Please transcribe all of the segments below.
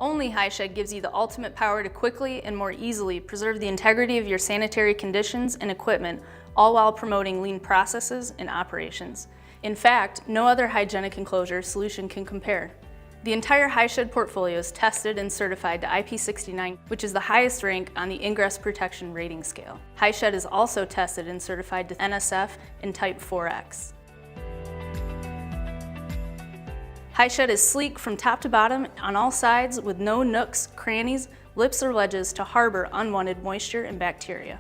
Only HyShed gives you the ultimate power to quickly and more easily preserve the integrity of your sanitary conditions and equipment, all while promoting lean processes and operations. In fact, no other hygienic enclosure solution can compare. The entire HyShed portfolio is tested and certified to IP69, which is the highest rank on the ingress protection rating scale. HyShed is also tested and certified to NSF in Type 4X. HyShed is sleek from top to bottom on all sides with no nooks, crannies, lips, or ledges to harbor unwanted moisture and bacteria.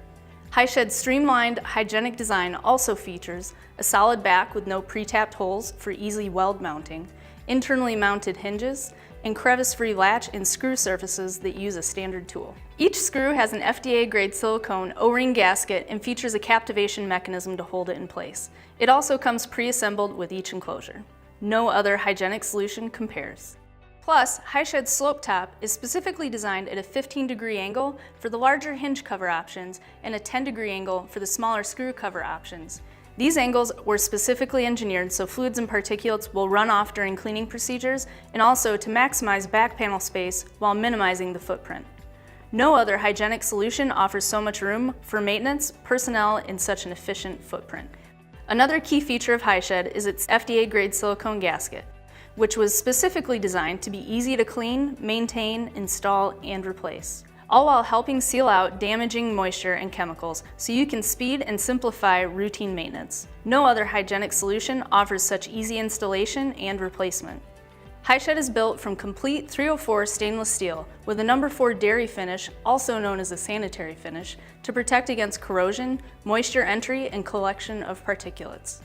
HyShed's streamlined, hygienic design also features a solid back with no pre-tapped holes for easy weld mounting, internally mounted hinges, and crevice-free latch and screw surfaces that use a standard tool. Each screw has an FDA-grade silicone O-ring gasket and features a captivation mechanism to hold it in place. It also comes pre-assembled with each enclosure. No other hygienic solution compares. Plus, HyShed's slope top is specifically designed at a 15-degree angle for the larger hinge cover options and a 10-degree angle for the smaller screw cover options. These angles were specifically engineered so fluids and particulates will run off during cleaning procedures and also to maximize back panel space while minimizing the footprint. No other hygienic solution offers so much room for maintenance, personnel, and such an efficient footprint. Another key feature of HyShed is its FDA-grade silicone gasket, which was specifically designed to be easy to clean, maintain, install, and replace, all while helping seal out damaging moisture and chemicals so you can speed and simplify routine maintenance. No other hygienic solution offers such easy installation and replacement. HyShed is built from complete 304 stainless steel with a number 4 dairy finish, also known as a sanitary finish, to protect against corrosion, moisture entry, and collection of particulates.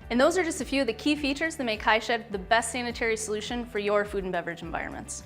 And those are just a few of the key features that make HyShed the best sanitary solution for your food and beverage environments.